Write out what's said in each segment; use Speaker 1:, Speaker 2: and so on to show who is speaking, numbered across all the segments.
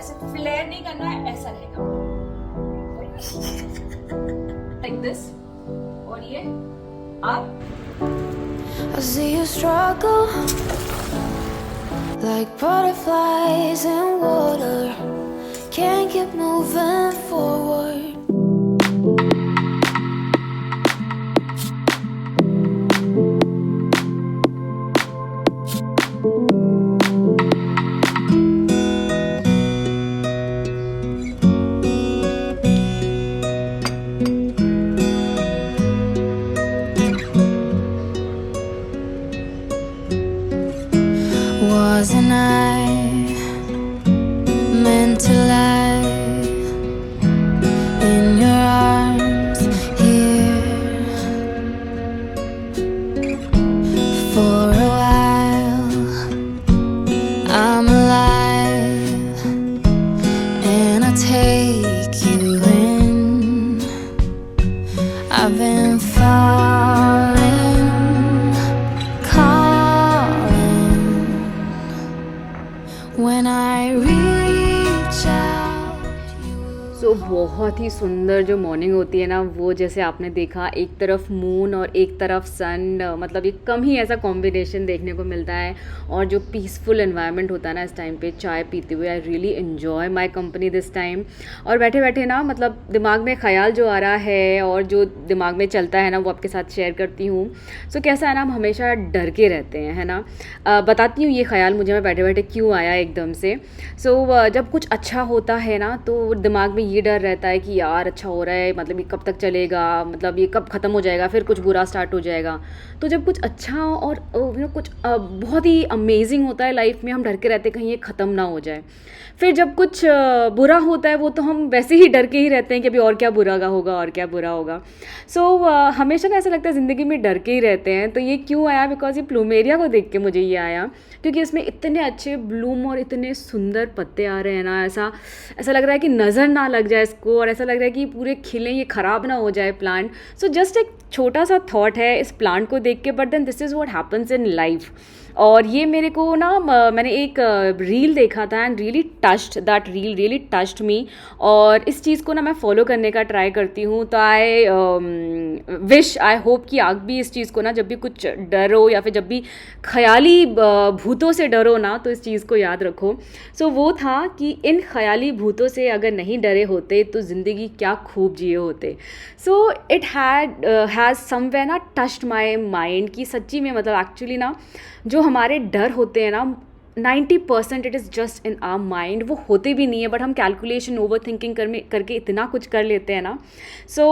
Speaker 1: ऐसे फ्लेयर नहीं करना है, ऐसा रहेगा लाइक दिस, और ये आप
Speaker 2: I see you struggle like butterflies in water, can't keep moving forward. Wasn't I meant to lie in your arms here for a while? I'm alive and I take you in. I've been falling, calling. When I reach out,
Speaker 3: सो बहुत ही सुंदर जो morning होती है ना, वो जैसे आपने देखा एक तरफ मून और एक तरफ सन, मतलब ये कम ही ऐसा कॉम्बिनेशन देखने को मिलता है। और जो पीसफुल एनवायरनमेंट होता है ना इस टाइम पे चाय पीते हुए, I really enjoy my company this time. और बैठे बैठे ना मतलब दिमाग में ख्याल जो आ रहा है और जो दिमाग में चलता है ना वो आपके साथ शेयर करती हूँ। सो कैसा है ना, हम हमेशा डर के रहते हैं, है ना। बताती हूँ ये ख्याल मुझे मैं बैठे बैठे क्यों आया एकदम से। सो जब कुछ अच्छा होता है ना तो दिमाग में ये डर रहता है कि यार अच्छा हो रहा है, मतलब ये कब तक चलेगा, मतलब ये कब ख़त्म हो जाएगा, फिर कुछ बुरा स्टार्ट हो जाएगा। तो जब कुछ अच्छा और कुछ बहुत ही अमेजिंग होता है लाइफ में, हम डर के रहते हैं कहीं ये ख़त्म ना हो जाए। फिर जब कुछ बुरा होता है वो तो हम वैसे ही डर के ही रहते हैं कि अभी और क्या बुरा होगा और क्या बुरा होगा। सो हमेशा ना ऐसा लगता है ज़िंदगी में डर के ही रहते हैं। तो ये क्यों आया, बिकॉज ये प्लूमेरिया को देख के मुझे ये आया, क्योंकि इसमें इतने अच्छे ब्लूम और इतने सुंदर पत्ते आ रहे हैं ना, ऐसा ऐसा लग रहा है कि नज़र ना लग जाए इसको, और ऐसा लग रहा है कि पूरे खिलें, ये ख़राब ना हो जाए प्लांट। सो जस्ट एक छोटा सा थॉट है इस प्लांट को देख के, but then this is what happens in life. और ये मेरे को ना मैंने एक रील देखा था and really touched, that reel really touched me. और इस चीज़ को ना मैं फॉलो करने का ट्राई करती हूँ। तो आई विश, आई होप कि आप भी इस चीज़ को ना, जब भी कुछ डरो या फिर जब भी ख्याली भूतों से डरो ना, तो इस चीज़ को याद रखो। सो वो था कि इन ख्याली भूतों से अगर नहीं डरे होते तो ज़िंदगी क्या खूब जिए होते। सो इट हैज़ समवेयर ना टच्ड माई माइंड कि सच्ची में मतलब एक्चुअली ना जो हमारे डर होते हैं ना 90% it is just in our mind. वो होते भी नहीं है, बट हम कैलकुलेशन ओवर थिंकिंग करके इतना कुछ कर लेते हैं ना। सो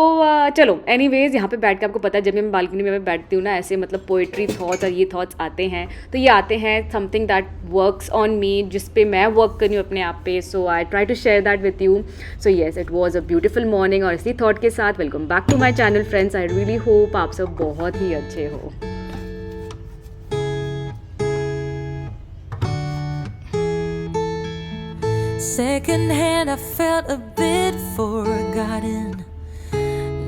Speaker 3: चलो एनीवेज, यहाँ पे बैठ के आपको पता है जब मैं बालकनी में बैठती हूँ ना, ऐसे मतलब पोइट्री थॉट्स और ये थॉट्स आते हैं, तो ये आते हैं something that works on me, जिस पे मैं वर्क कर रही हूँ अपने आप पे। So I try to share that with you. So yes, it was a beautiful morning, और इसी थॉट के साथ welcome back to my channel friends. I really hope आप सब बहुत ही अच्छे हो।
Speaker 2: second hand, I felt a bit forgotten.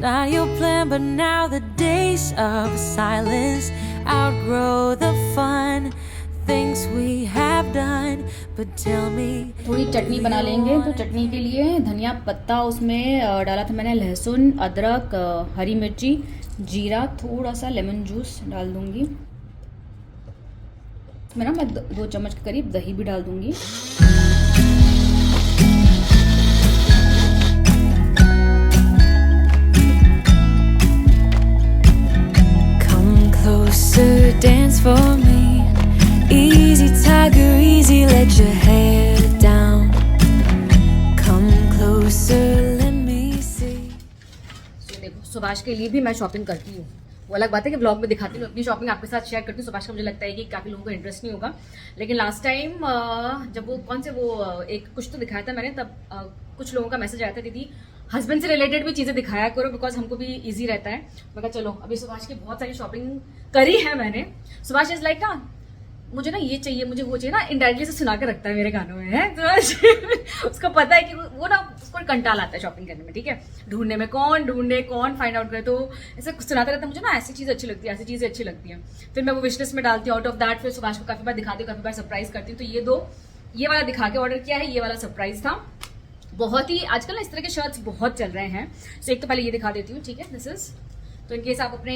Speaker 2: Not your plan, but now the days of silence outgrow the fun things we have done. But tell me,
Speaker 1: थोड़ी चटनी बना लेंगे। तो चटनी के लिए धनिया पत्ता उसमें डाला था मैंने, लहसुन, अदरक, हरी मिर्ची, जीरा, थोड़ा सा लेमन जूस डाल दूंगी। इसमें ना मैं 2 चम्मच के करीब दही भी डाल दूंगी।
Speaker 2: closer, dance for me. Easy tiger, easy, let your hair down. Come closer, let me see.
Speaker 1: तो देखो, सुभाष के लिए भी मैं शॉपिंग करती हूँ। वो अलग बात है कि ब्लॉग में दिखाती हूँ, अपनी शॉपिंग आपके साथ शेयर करती हूँ। सुभाष का मुझे लगता है कि काफ़ी लोगों को इंटरेस्ट नहीं होगा, लेकिन लास्ट टाइम जब वो कौन से वो एक कुछ तो दिखाया था मैंने, तब कुछ लोगों का मैसेज आया था, दीदी हस्बैंड से रिलेटेड भी चीज़ें दिखाया करो, बिकॉज हमको भी ईजी रहता है। मैं कहा चलो, अभी सुभाष की बहुत सारी शॉपिंग करी है मैंने। सुभाष इज लाइक ना, मुझे ना ये चाहिए, मुझे वो चाहिए ना, इनडायरेक्टली से सुना के रखता है मेरे गानों में, है तो उसको पता है कि वो ना, उसको कंटाल आता है शॉपिंग करने में, ठीक है, ढूंढने में, कौन ढूंढे कौन फाइंड आउट करे, तो ऐसे सुनाता रहता है मुझे ना, ऐसी चीज़ अच्छी लगती है, ऐसी चीज़ें अच्छी लगती हैं। फिर मैं वो विश लिस्ट में डालती हूँ, आउट ऑफ दैट फिर सुभाष को काफ़ी बार दिखाती हूँ, काफ़ी बार सरप्राइज करती हूँ। तो ये 2 ये वाला दिखा के ऑर्डर किया है, ये वाला सरप्राइज था। बहुत ही आजकल ना इस तरह के शर्ट्स बहुत चल रहे हैं। सो एक तो पहले ये दिखा देती हूँ, ठीक है, दिस इज, तो इनकेस आप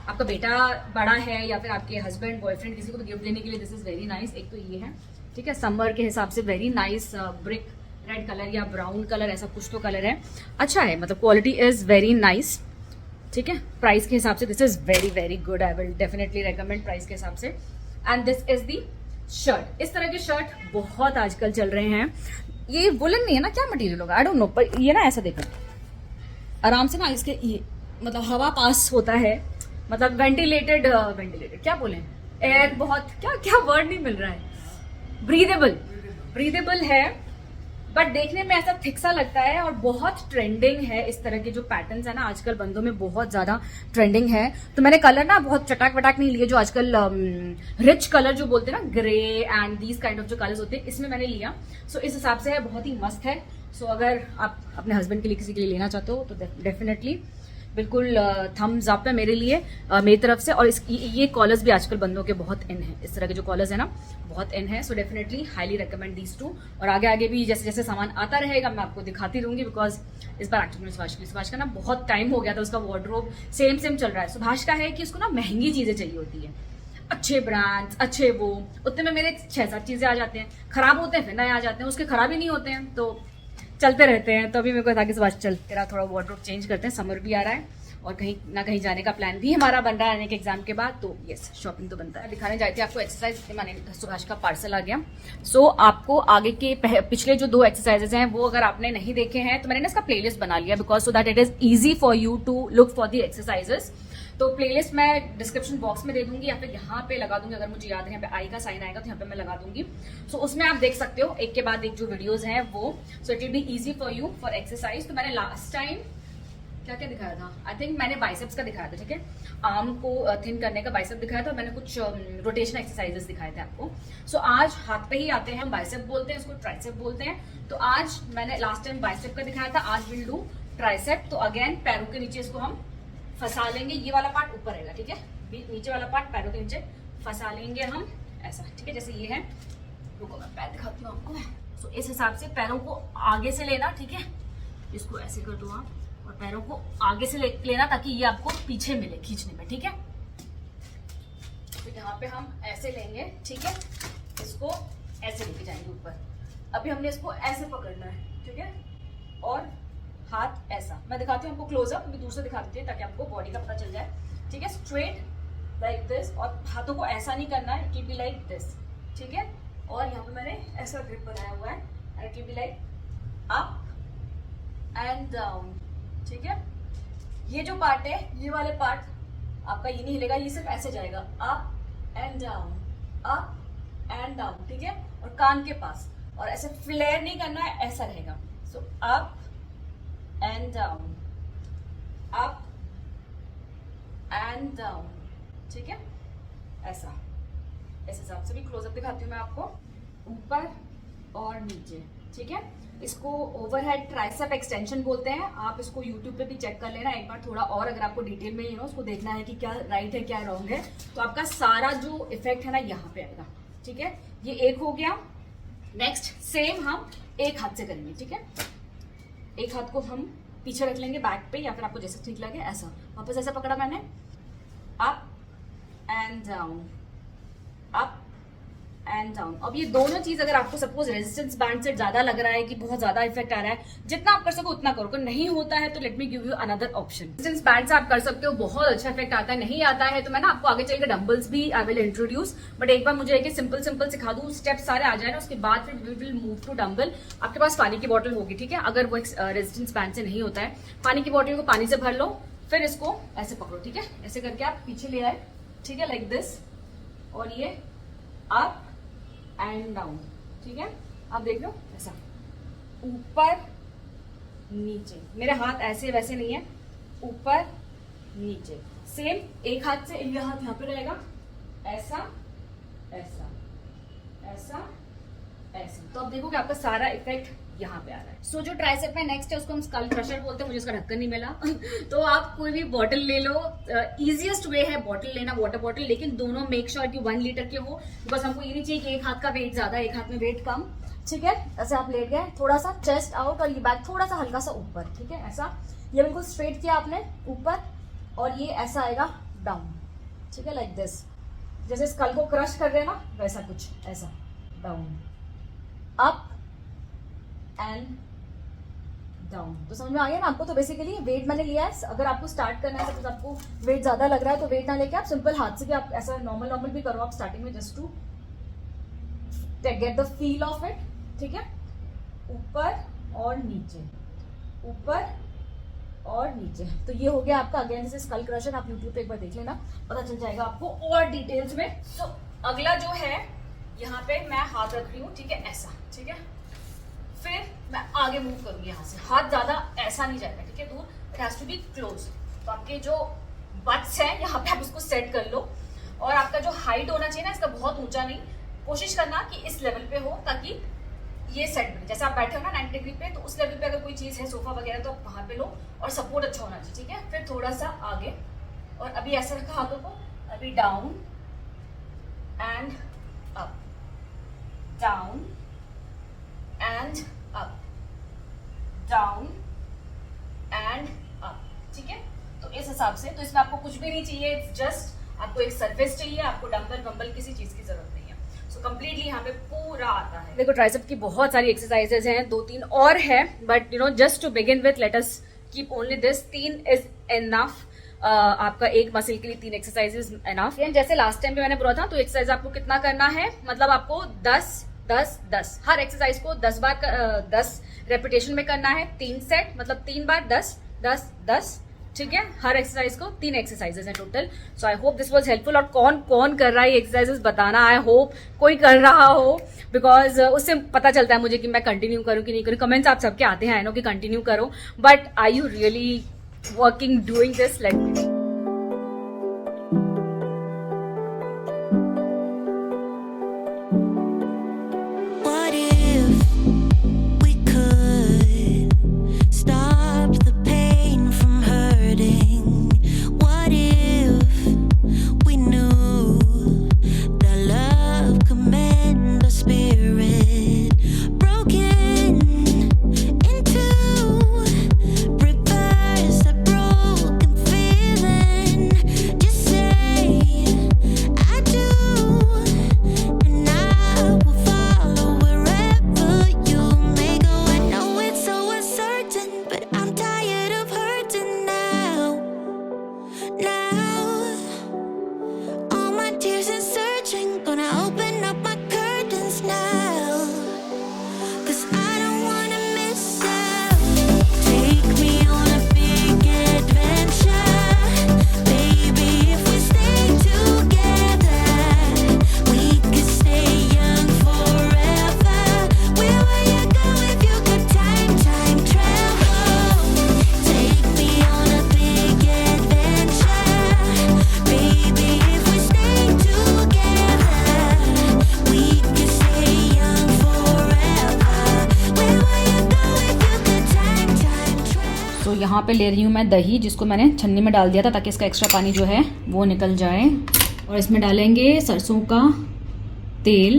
Speaker 1: आपका बेटा बड़ा है या फिर आपके हस्बैंड बॉयफ्रेंड किसी को भी गिफ्ट देने के लिए दिस इज वेरी नाइस। एक तो ये है, ठीक है, समर के हिसाब से very nice brick red colour या ब्राउन कलर, ऐसा कुछ तो कलर है, अच्छा है, मतलब क्वालिटी इज वेरी नाइस, ठीक है। प्राइस के हिसाब से this is very very good, I will definitely recommend price के हिसाब से। And this is the shirt. इस तरह के शर्ट बहुत आजकल चल रहे हैं। ये वुलन नहीं है ना, क्या मटेरियल होगा आई डोंट नो, पर ये ना ऐसा देखो आराम से ना इसके ये मतलब हवा पास होता है, मतलब वेंटिलेटेड क्या बोले, एयर बहुत क्या वर्ड नहीं मिल रहा है, ब्रीदेबल है, बट देखने में ऐसा थिक सा लगता है और बहुत ट्रेंडिंग है। इस तरह के जो पैटर्न्स है ना आजकल बंदों में बहुत ज्यादा ट्रेंडिंग है। तो मैंने कलर ना बहुत चटाक वटाक नहीं लिए, जो आजकल रिच कलर जो बोलते हैं ना, grey and these kind of जो कलर्स होते हैं, इसमें मैंने लिया। सो इस हिसाब से है, बहुत ही मस्त है। सो अगर आप अपने हस्बैंड के लिए किसी के लिए लेना चाहते हो तो डेफिनेटली बिल्कुल थम्स अप है मेरे लिए, मेरी तरफ से। और ये कॉलर्स भी आजकल बंदों के बहुत इन है, इस तरह के जो कॉलर्स है ना बहुत इन है। So definitely highly recommend these two. और आगे आगे भी जैसे जैसे सामान आता रहेगा मैं आपको दिखाती रहूंगी, बिकॉज इस बार एक्चुअली सुभाष का ना बहुत टाइम हो गया था, उसका वार्डरोब सेम चल रहा है। सुभाष का है कि उसको ना महंगी चीजें चाहिए होती है, अच्छे ब्रांड्स, अच्छे वो, उतने में मेरे 6-7 चीजें आ जाते हैं, खराब होते हैं फिर नए आ जाते हैं, उसके खराब ही नहीं होते हैं, तो चलते रहते हैं। तो अभी मेरे को था कि सुभाष चल तेरा थोड़ा वार्डरोब चेंज करते हैं, समर भी आ रहा है और कहीं ना कहीं जाने का प्लान भी हमारा बन रहा है आने के एग्जाम के बाद, तो यस शॉपिंग तो बनता है। दिखाने जाती है आपको एक्सरसाइज, मैंने सुभाष का पार्सल आ गया। सो आपको आगे के पिछले जो 2 एक्सरसाइजेज हैं वो अगर आपने नहीं देखे हैं तो मैंने ना इसका प्लेलिस्ट बना लिया, because so that it is easy for you to look for the exercises. तो प्लेलिस्ट मैं डिस्क्रिप्शन बॉक्स में दे दूंगी या फिर यहाँ पे लगा दूंगी, अगर मुझे याद है यहाँ पे आई का साइन आएगा तो यहाँ पे मैं लगा दूंगी। सो उसमें आप देख सकते हो एक के बाद एक जो वीडियोज हैं वो। So it will be easy for you for exercise. तो मैंने लास्ट टाइम क्या दिखाया था, आई थिंक मैंने बाइसेप्स का दिखाया था, ठीक है, आर्म को थिन करने का बाइसेप दिखाया था, मैंने कुछ रोटेशन एक्सरसाइजेस दिखाए थे आपको। सो आज हाथ पे ही आते हैं, हम बाइसेप बोलते हैं, इसको ट्राइसेप बोलते हैं। तो आज मैंने लास्ट टाइम बाइसेप का दिखाया था, आज विल डू ट्राइसेप। तो अगेन पैरों के नीचे इसको हम फंसा लेंगे, ये वाला पार्ट ऊपर रहेगा, ठीक है, नीचे वाला पार्ट पैरों के नीचे फंसा लेंगे हम ऐसा, ठीक है, जैसे ये है। रुको मैं पैर दिखाती हूँ आपको। सो इस हिसाब से पैरों को आगे से लेना, ठीक है, इसको ऐसे कर दो आप, और पैरों को आगे से लेना ताकि ये आपको पीछे मिले खींचने में, ठीक है। तो यहाँ पे हम ऐसे लेंगे, ठीक है, इसको ऐसे लेके जाएंगे ऊपर। अभी हमने इसको ऐसे पकड़ना है, ठीक है, और हाथ ऐसा, मैं दिखाती हूँ आपको क्लोजअप, अभी दूर से दिखा देती है ताकि आपको बॉडी का पता चल जाए, ठीक है। स्ट्रेट लाइक दिस, और हाथों को ऐसा नहीं करना है, it will be like this, ठीक है। और यहाँ पे मैंने ऐसा ग्रिप बनाया हुआ है, and it will be like up and down, ठीक है। ये जो पार्ट है, ये वाले पार्ट आपका ये नहीं हिलेगा, ये सिर्फ ऐसे जाएगा, up and down, up and down, ठीक है। और कान के पास, और ऐसे फ्लेयर नहीं करना है, ऐसा रहेगा। So up and down, up and down, ठीक है, ऐसा। इस हिसाब से भी क्लोजअप दिखाती हूँ मैं आपको, ऊपर और नीचे, ठीक है। इसको ओवरहेड ट्राइसेप एक्सटेंशन बोलते हैं। आप इसको यूट्यूब पे भी चेक कर लेना एक बार थोड़ा और, अगर आपको डिटेल में उसको देखना है कि क्या राइट है क्या रॉन्ग है, तो आपका सारा जो इफेक्ट है ना यहाँ पे आएगा, ठीक है। ये एक हो गया। नेक्स्ट सेम हम एक हाथ से करेंगे, ठीक है। एक हाथ को हम पीछे रख लेंगे बैक पे, या फिर आपको जैसे ठीक लगे ऐसा, वापस ऐसा पकड़ा मैंने, up and down, up and down. अब ये दोनों चीज अगर आपको सपोज रेजिस्टेंस बैंड से ज्यादा लग रहा है कि बहुत ज्यादा इफेक्ट आ रहा है, जितना आप कर सको उतना करो, अगर नहीं होता है तो let me give you another option. Resistance band से आप कर सकते हो, बहुत अच्छा इफेक्ट आता है। नहीं आता है तो मैं ना आपको आगे चलकर डंबल्स भी आई विल इंट्रोड्यूस, बट एक बार मुझे एक सिंपल सिखा दूं, स्टेप सारे आ जाए ना, उसके बाद फिर we will move to dumbbell. आपके पास पानी की बॉटल होगी, ठीक है, अगर वो रेजिस्टेंस बैंड से नहीं होता है, पानी की बॉटल को पानी से भर लो, फिर इसको ऐसे पकड़ो, ठीक है, ऐसे करके आप पीछे ले आए, ठीक है, लाइक दिस, और ये अप एंड डाउन, ठीक है। आप देख लो ऐसा, ऊपर नीचे, मेरे हाथ ऐसे वैसे नहीं है, ऊपर नीचे, सेम एक हाथ से, ये हाथ यहाँ पे रहेगा, ऐसा ऐसा ऐसा ऐसा। तो आप देखोगे आपका सारा इफेक्ट यहाँ पे आ रहा है। सो जो ट्राइसेप में नेक्स्ट है उसको हम स्कल क्रशर बोलते हैं, मुझे उसका ढक्कन नहीं मिला तो आप कोई भी बॉटल ले लो, इजीएस्ट वे है बॉटल लेना, वाटर बॉटल, लेकिन दोनों मेक श्योर कि 1 लीटर के हो, बिकॉज हमको ये नहीं चाहिए कि एक हाथ का वेट ज्यादा एक हाथ में वेट कम, ठीक है। ऐसे आप लेट गए, थोड़ा सा चेस्ट आउट और ये बैक थोड़ा सा हल्का सा ऊपर, ठीक है, ऐसा, ये बिल्कुल स्ट्रेट किया आपने ऊपर और ये ऐसा आएगा डाउन, ठीक है, लाइक दिस, जैसे स्कल को क्रश कर रहे हैं ना वैसा कुछ, ऐसा डाउन, अप एंड डाउन। तो समझ में आ गया ना आपको। तो बेसिकली वेट मैंने लिया है, अगर आपको स्टार्ट करना है तो आपको वेट ज्यादा लग रहा है तो वेट ना लेके आप सिंपल हाथ से भी आप ऐसा नॉर्मल भी करो आप स्टार्टिंग में, just to get the feel of it, ठीक है। ऊपर और नीचे, ऊपर और नीचे, तो ये हो गया आपका अगेन जैसे स्कल क्रशर। आप यूट्यूब पे एक बार देख लेना, पता चल जाएगा आपको और डिटेल्स में। तो अगला जो है यहाँ पे मैं हाथ रख रही हूँ, ठीक है, ऐसा, ठीक है, फिर मैं आगे मूव करूंगी यहाँ से, हाथ ज्यादा ऐसा नहीं जाएगा, ठीक है, दूर, it has to be close. तो आपके जो बट्स हैं यहाँ पे आप उसको सेट कर लो, और आपका जो हाइट होना चाहिए ना इसका बहुत ऊंचा नहीं, कोशिश करना कि इस लेवल पे हो ताकि ये सेट बने। जैसे आप बैठे हो ना 90 डिग्री पे, तो उस लेवल पे अगर कोई चीज है सोफा वगैरह तो आप वहां पे लो और सपोर्ट अच्छा होना चाहिए, ठीक है। फिर थोड़ा सा आगे, और अभी ऐसा रखा हाथों को, अभी down and up, down and up, down and up, ठीक है। तो इस हिसाब से, तो इसमें आपको कुछ भी नहीं चाहिए, इट्स जस्ट आपको एक सरफेस चाहिए, आपको डंबल वंबल किसी चीज की जरूरत नहीं है। सो कंप्लीटली यहाँ पे पूरा आता है। देखो ट्राइसेप की बहुत सारी एक्सरसाइजेज हैं, 2-3 और है, but you know just to begin with let us keep only this, 3 is enough. आपका एक मसल के लिए 3 एक्सरसाइजेज एनफ। जैसे लास्ट टाइम भी मैंने बोला था, तो एक्सरसाइज आपको कितना करना है, मतलब आपको 10-10-10 हर एक्सरसाइज को 10 बार 10 रेपिटेशन में करना है, 3 सेट, मतलब 3 बार 10-10-10, ठीक है। हर एक्सरसाइज को 3 एक्सरसाइजेज हैं total. So I hope this was helpful. और कौन कौन कर रहा है ये एक्सरसाइजेज बताना, आई होप कोई कर रहा हो, बिकॉज उससे पता चलता है मुझे कि मैं कंटिन्यू करूं कि नहीं करूं। कमेंट्स आप सबके आते हैं, आई नो कि कंटिन्यू करो, but are you really working doing this? Let me know. यहाँ पे ले रही हूँ मैं दही, जिसको मैंने छन्नी में डाल दिया था ताकि इसका एक्स्ट्रा पानी जो है वो निकल जाए। और इसमें डालेंगे सरसों का तेल,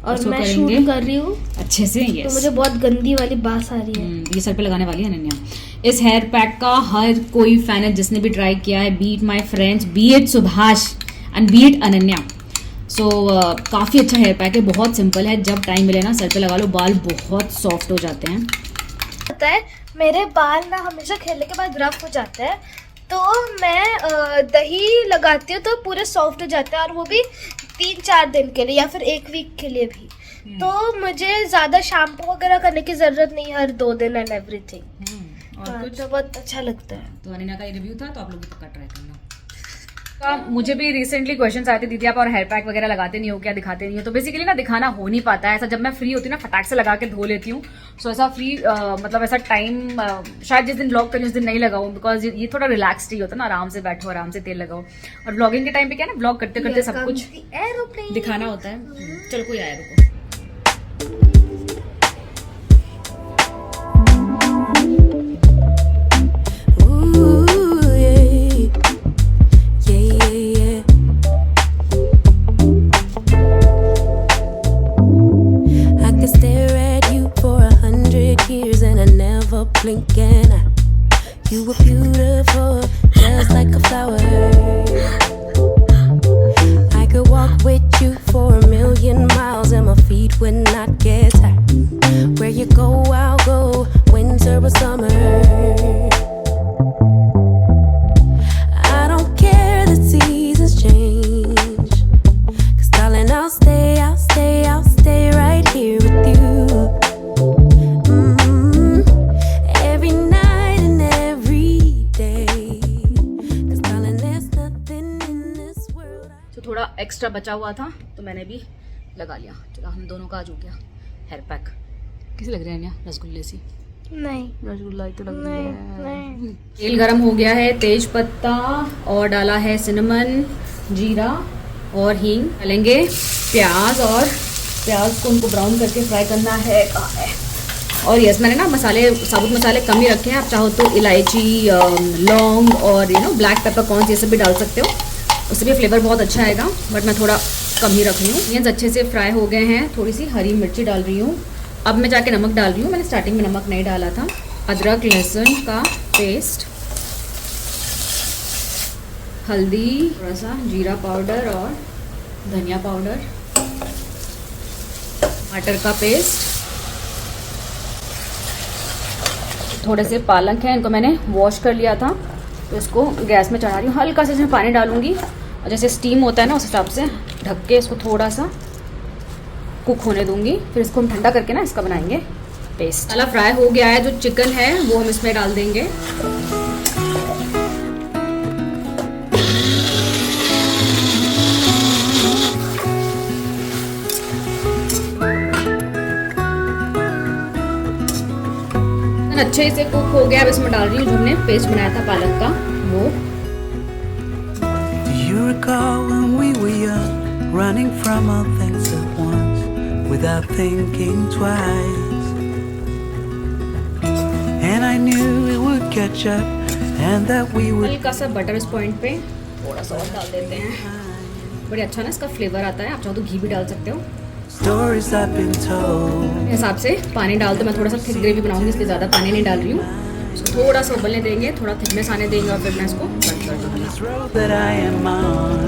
Speaker 1: और मैं शूट कर रही हूँ अच्छे से। तो मुझे बहुत गंदी वाली बास आ रही है। ये सर पे लगाने वाली है अनन्या। इस हेयर पैक का हर कोई फैन है जिसने भी ट्राई किया है, beat my friends, be it Subhash and be it Ananya. सो काफ़ी अच्छा हेयर पैक है, बहुत सिंपल है, जब टाइम मिले ना सर पे लगा लो, बाल बहुत सॉफ्ट हो जाते हैं।
Speaker 4: पता है मेरे बाल ना हमेशा खेलने के बाद रफ हो जाते हैं, तो मैं दही लगाती हूँ तो पूरे सॉफ्ट हो जाते हैं, और वो भी 3-4 दिन के लिए या फिर 1 वीक के लिए भी। तो मुझे ज़्यादा शैम्पू वगैरह करने की ज़रूरत नहीं है हर 2 दिन एंड एवरीथिंग।
Speaker 1: और कुछ
Speaker 4: तो बहुत अच्छा लगता है।
Speaker 1: तो अनिना का ये रिव्यू था, तो आप लोग भी पक्का ट्राई करना। मुझे भी रिसेंटली क्वेश्चंस आए थे, दीदी आप और हेयर पैक वगैरह लगाते नहीं हो क्या, दिखाते नहीं हो? तो बेसिकली ना दिखाना हो नहीं पाता है ऐसा, जब मैं फ्री होती हूँ ना फटाक से लगा के धो लेती हूँ। सो ऐसा फ्री मतलब ऐसा टाइम शायद जिस दिन ब्लॉग करी उस दिन नहीं लगाऊँ, बिकॉज ये थोड़ा रिलैक्सड ही होता है ना, आराम से बैठो आराम से तेल लगाओ। और ब्लॉगिंग के टाइम पे क्या ना, ब्लॉग करते करते सब कुछ दिखाना होता है। चलो कोई आया रुको।
Speaker 2: Ooh, yeah. Yeah, yeah, yeah. I could stare at you for 100 years and I never blink an eye. You were beautiful, just like a flower. I could walk with you for 1,000,000 miles and my feet would not get tired. Where you go, I'll go, winter or summer. I don't care the seasons change, 'cause darling, I'll stay right here with you. Every night and every day, 'cause darling, there's nothing in this world
Speaker 1: तो थोड़ा extra बचा हुआ था तो मैंने भी लगा लिया। चलो हम दोनों का आज हो गया हेयर पैक। कैसे लग रहे हैं यहाँ रसगुल्ले सी?
Speaker 4: नहीं
Speaker 1: रसगुल्ला ही तो लग रही
Speaker 4: नहीं
Speaker 1: है।
Speaker 4: नहीं
Speaker 1: तेल गरम हो गया है, तेज पत्ता और डाला है सिनेमन, जीरा और हींग। डालेंगे प्याज और प्याज को उनको ब्राउन करके फ्राई करना है। और यस, मैंने ना मसाले, साबुत मसाले कम ही रखे हैं। आप चाहो तो इलायची, लौंग और ब्लैक पेपर कॉर्न ये सब भी डाल सकते हो, उससे भी फ्लेवर बहुत अच्छा आएगा, बट मैं थोड़ा कम ही रख रही हूँ। ये अच्छे से फ्राई हो गए हैं। थोड़ी सी हरी मिर्ची डाल रही हूँ। अब मैं जाके नमक डाल रही हूँ, मैंने स्टार्टिंग में नमक नहीं डाला था। अदरक लहसुन का पेस्ट, हल्दी, थोड़ा सा जीरा पाउडर और धनिया पाउडर, टमाटर का पेस्ट, थोड़े से पालक है, इनको मैंने वॉश कर लिया था तो इसको गैस में चढ़ा रही हूँ। हल्का सा इसमें पानी डालूंगी और जैसे स्टीम होता है ना उस हिसाब से ढक के इसको थोड़ा सा कुक होने दूंगी। फिर इसको हम ठंडा करके ना इसका बनाएंगे पेस्ट। मसाला फ्राई हो गया है, जो चिकन है वो हम इसमें डाल देंगे। अच्छे से कुक हो गया। अब इसमें डाल रही हूँ जो हमने पेस्ट बनाया था पालक का वो।
Speaker 5: You recall when we were young, running from all things at once, without thinking twice. And I knew it would catch up, and that we would.
Speaker 1: हल्का सा बटर इस पॉइंट पे थोड़ा सा और डाल देते हैं, बड़ी अच्छा ना इसका फ्लेवर आता है। आप चाहो तो घी भी डाल सकते हो।
Speaker 5: Stories I've been told.
Speaker 1: हिसाब से पानी डाल दो। मैं थोड़ा सा थिक ग्रेवी बनाऊंगी इसलिए ज़्यादा पानी नहीं डाल रही हूँ। इसको थोड़ा सा उबलने देंगे, थोड़ा थिकनेस आने देंगे और फिर मैं इसको बंद कर दूँगी।
Speaker 5: This road that I am on.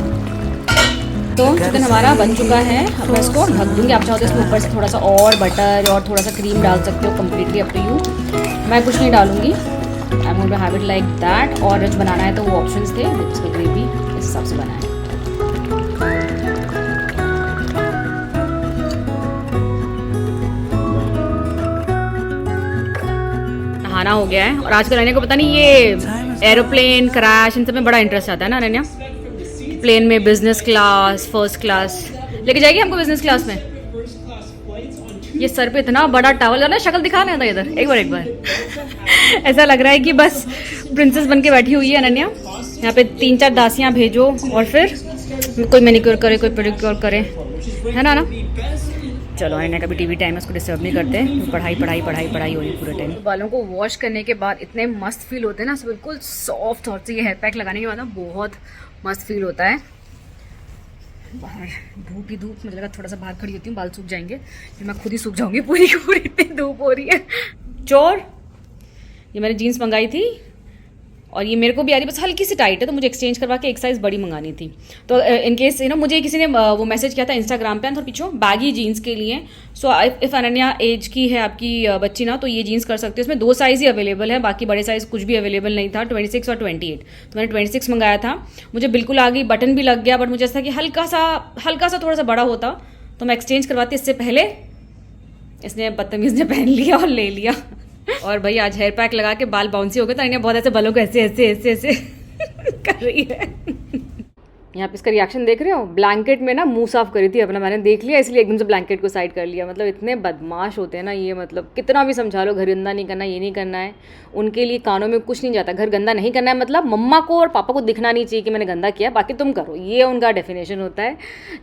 Speaker 1: तो चिकन हमारा बन चुका है। अब मैं इसको ढक दूँगी। आप चाहो तो इसमें ऊपर से थोड़ा सा और बटर और थोड़ा सा क्रीम डाल सकते हो, कम्प्लीटली अप टू यू। मैं कुछ नहीं डालूँगी, I am going to have it like that. और रिच बनाना है तो वो ऑप्शंस थे, इसका ग्रेवी इस हिसाब से बनाया है। नहाना हो गया है और आजकल अनन्या को पता नहीं ये एरोप्लेन क्रैश इन सब में बड़ा इंटरेस्ट आता है ना। अनन्या प्लेन में बिजनेस क्लास, फर्स्ट क्लास लेके जाएगी हमको बिजनेस क्लास में। ये सर पे इतना बड़ा टावल है ना, शक्ल दिखा नहीं था इधर एक बार ऐसा लग रहा है कि बस प्रिंसेस बन के बैठी हुई है अनन्या। यहाँ पे 3-4 दासियाँ भेजो और फिर कोई मैनिक्योर करे, कोई पेडिक्योर करे, है ना। चलो अनन्या का भी टीवी टाइम है, उसको डिस्टर्ब नहीं करते। पढ़ाई हो रही है पूरे टाइम। बालों को वॉश करने के बाद इतने मस्त फील होते हैं ना, बिल्कुल सॉफ्ट। और ये हेयर पैक लगाने के बाद ना बहुत मस्त फील होता है। बाहर धूप ही धूप, मुझे लगा थोड़ा सा बाहर खड़ी होती हूँ बाल सूख जाएंगे, फिर मैं खुद ही सूख जाऊंगी पूरी की पूरी, इतनी धूप हो रही है। चोर, ये मैंने जीन्स मंगाई थी और ये मेरे को भी आ रही, बस हल्की सी टाइट है, तो मुझे एक्सचेंज करवा के एक साइज़ बड़ी मंगानी थी। तो इन केस मुझे किसी ने वो मैसेज किया था इंस्टाग्राम पे, थोड़ा पीछे बैगी जीन्स के लिए। सो इफ़ अनन्या एज की है आपकी बच्ची ना, तो ये जीन्स कर सकते हो। इसमें 2 साइज़ ही अवेलेबल है, बाकी बड़े साइज़ कुछ भी अवेलेबल नहीं था, 26 और 28। तो मैंने 26 मंगाया था, मुझे बिल्कुल आ गई, बटन भी लग गया, बट मुझे ऐसा कि हल्का सा थोड़ा सा बड़ा होता तो मैं एक्सचेंज करवाती। इससे पहले इसने बदतमीज़ ने पहन लिया और ले लिया। और भाई आज हेयर पैक लगा के बाल बाउंसी हो गए, तो इन्हें बहुत ऐसे बालों को ऐसे कर रही है।
Speaker 3: यहाँ पे इसका रिएक्शन देख रहे हो, ब्लैंकेट में ना मुंह साफ करी थी अपना, मैंने देख लिया इसलिए एकदम से ब्लैंकेट को साइड कर लिया। मतलब इतने बदमाश होते हैं ना ये, मतलब कितना भी समझा लो घर गंदा नहीं करना, ये नहीं करना है, उनके लिए कानों में कुछ नहीं जाता। घर गंदा नहीं करना है मतलब मम्मा को और पापा को दिखना नहीं चाहिए कि मैंने गंदा किया, बाकी तुम करो, ये उनका डेफिनेशन होता है।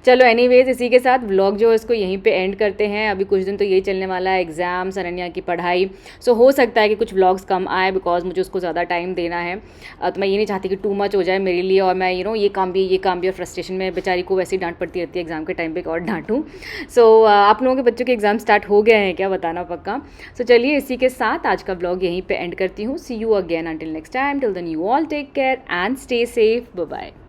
Speaker 3: चलो एनीवेज, इसी के साथ व्लॉग जो है इसको यहीं पे एंड करते हैं। अभी कुछ दिन तो यही चलने वाला है, एग्जाम्स, अनन्या की पढ़ाई, सो हो सकता है कि कुछ व्लॉग्स कम आए बिकॉज मुझे उसको ज़्यादा टाइम देना है। तो मैं ये नहीं चाहती कि टू मच हो जाए मेरे लिए और मैं ये काम भी और फ्रस्ट्रेशन में बेचारी को वैसे ही डांट पड़ती रहती है एग्जाम के टाइम पे और डांटूँ। सो आप लोगों के बच्चों के एग्जाम स्टार्ट हो गए हैं क्या, बताना पक्का। सो चलिए इसी के साथ आज का व्लॉग यहीं पे एंड करती हूँ। See you again until next time, till then you all take care and stay safe, bye bye.